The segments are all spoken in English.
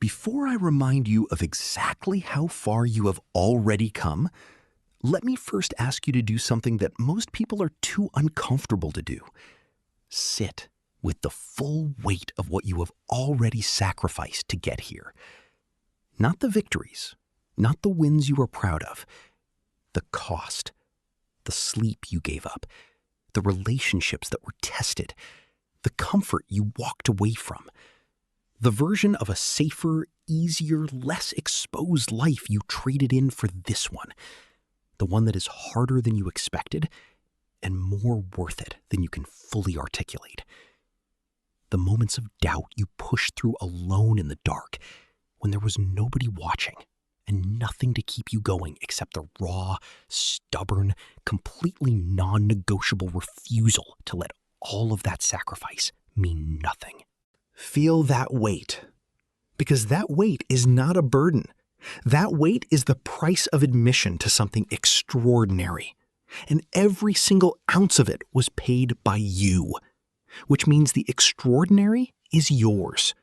before I remind you of exactly how far you have already come, let me first ask you to do something that most people are too uncomfortable to do. Sit with the full weight of what you have already sacrificed to get here. Not the victories, not the wins you are proud of, the cost, the sleep you gave up, the relationships that were tested, the comfort you walked away from, the version of a safer, easier, less exposed life you traded in for this one, the one that is harder than you expected and more worth it than you can fully articulate. The moments of doubt you pushed through alone in the dark when there was nobody watching and nothing to keep you going except the raw, stubborn, completely non-negotiable refusal to let all of that sacrifice mean nothing. Feel that weight, because that weight is not a burden. That weight is the price of admission to something extraordinary, and every single ounce of it was paid by you, which means the extraordinary is yours.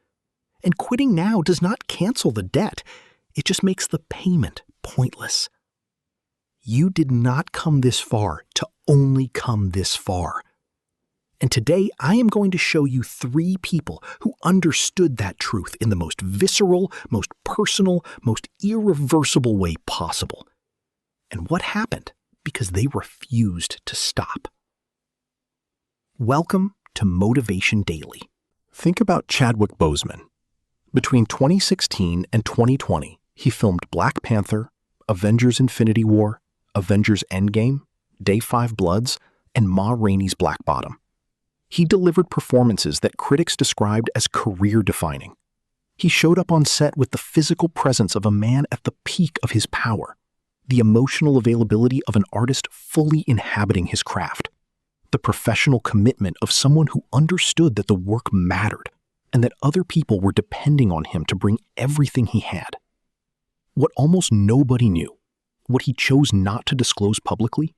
And quitting now does not cancel the debt. It just makes the payment pointless. You did not come this far to only come this far. And today I am going to show you 3 people who understood that truth in the most visceral, most personal, most irreversible way possible. And what happened because they refused to stop. Welcome to Motivation Daily. Think about Chadwick Boseman. Between 2016 and 2020, he filmed Black Panther, Avengers Infinity War, Avengers Endgame, Day 5 Bloods, and Ma Rainey's Black Bottom. He delivered performances that critics described as career-defining. He showed up on set with the physical presence of a man at the peak of his power, the emotional availability of an artist fully inhabiting his craft, the professional commitment of someone who understood that the work mattered and that other people were depending on him to bring everything he had. What almost nobody knew, what he chose not to disclose publicly,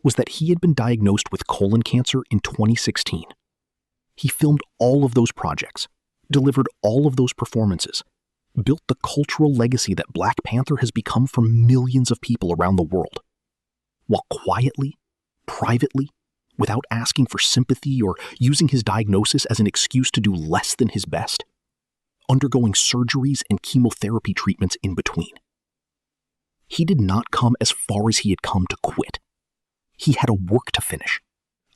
was that he had been diagnosed with colon cancer in 2016. He filmed all of those projects, delivered all of those performances, built the cultural legacy that Black Panther has become for millions of people around the world, while quietly, privately, without asking for sympathy or using his diagnosis as an excuse to do less than his best, undergoing surgeries and chemotherapy treatments in between. He did not come as far as he had come to quit. He had a work to finish,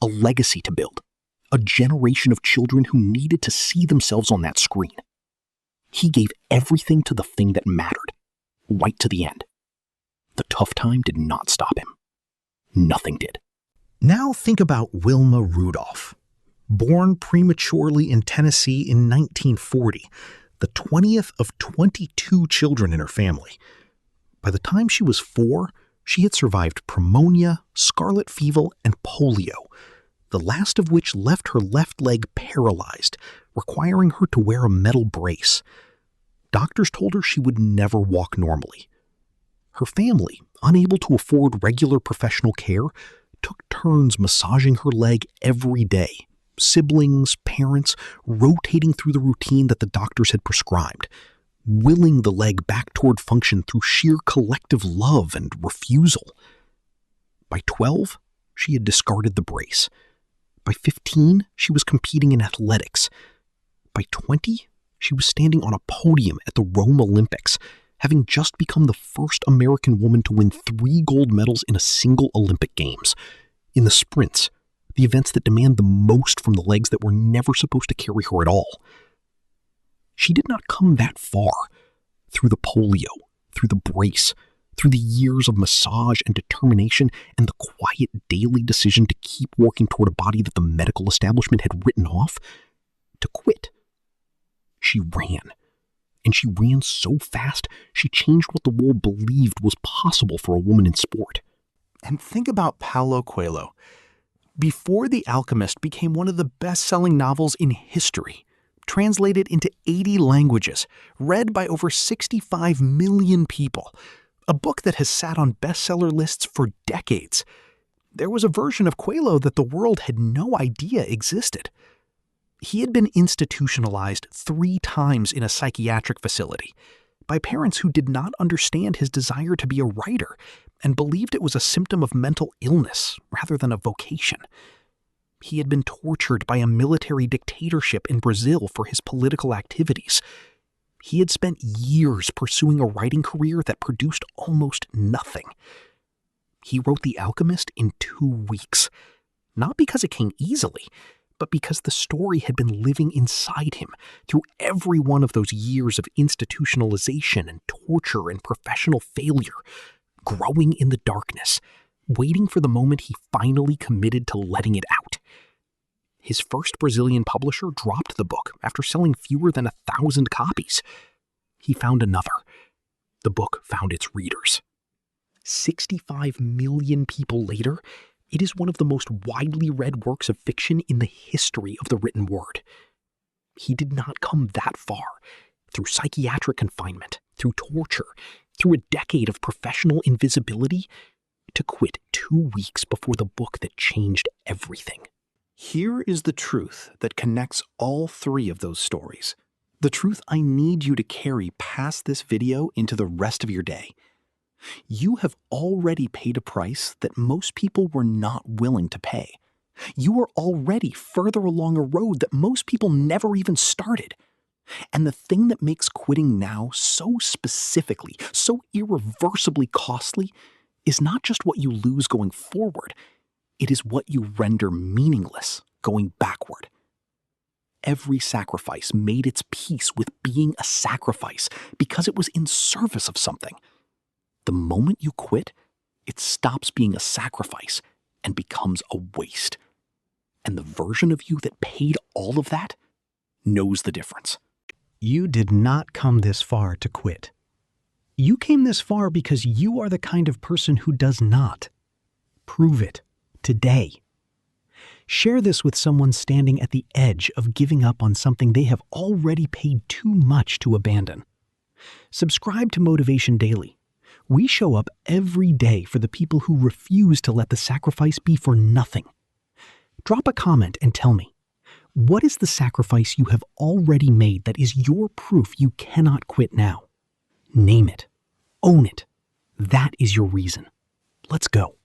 a legacy to build, a generation of children who needed to see themselves on that screen. He gave everything to the thing that mattered, right to the end. The tough time did not stop him. Nothing did. Now think about Wilma Rudolph. Born prematurely in Tennessee in 1940, the 20th of 22 children in her family. By the time she was 4, she had survived pneumonia, scarlet fever, and polio, the last of which left her left leg paralyzed, requiring her to wear a metal brace. Doctors told her she would never walk normally. Her family, unable to afford regular professional care, took turns massaging her leg every day, siblings, parents, rotating through the routine that the doctors had prescribed, willing the leg back toward function through sheer collective love and refusal. By 12, she had discarded the brace. By 15, she was competing in athletics. By 20, she was standing on a podium at the Rome Olympics, having just become the first American woman to win 3 gold medals in a single Olympic Games. In the sprints, the events that demand the most from the legs that were never supposed to carry her at all. She did not come that far, through the polio, through the brace, through the years of massage and determination and the quiet daily decision to keep working toward a body that the medical establishment had written off, to quit. She ran. And she ran so fast, she changed what the world believed was possible for a woman in sport. And think about Paulo Coelho. Before The Alchemist became one of the best-selling novels in history, translated into 80 languages, read by over 65 million people, a book that has sat on bestseller lists for decades, there was a version of Coelho that the world had no idea existed. He had been institutionalized 3 times in a psychiatric facility by parents who did not understand his desire to be a writer and believed it was a symptom of mental illness rather than a vocation. He had been tortured by a military dictatorship in Brazil for his political activities. He had spent years pursuing a writing career that produced almost nothing. He wrote The Alchemist in 2 weeks, not because it came easily, but because the story had been living inside him through every one of those years of institutionalization and torture and professional failure, growing in the darkness, waiting for the moment he finally committed to letting it out. His first Brazilian publisher dropped the book after selling fewer than 1,000 copies. He found another. The book found its readers. 65 million people later, it is one of the most widely read works of fiction in the history of the written word. He did not come that far, through psychiatric confinement, through torture, through a decade of professional invisibility, to quit 2 weeks before the book that changed everything. Here is the truth that connects all 3 of those stories. The truth I need you to carry past this video into the rest of your day. You have already paid a price that most people were not willing to pay. You are already further along a road that most people never even started. And the thing that makes quitting now so specifically, so irreversibly costly, is not just what you lose going forward, it is what you render meaningless going backward. Every sacrifice made its peace with being a sacrifice because it was in service of something. The moment you quit, it stops being a sacrifice and becomes a waste. And the version of you that paid all of that knows the difference. You did not come this far to quit. You came this far because you are the kind of person who does not. Prove it today. Share this with someone standing at the edge of giving up on something they have already paid too much to abandon. Subscribe to Motivation Daily. We show up every day for the people who refuse to let the sacrifice be for nothing. Drop a comment and tell me, what is the sacrifice you have already made that is your proof you cannot quit now? Name it. Own it. That is your reason. Let's go.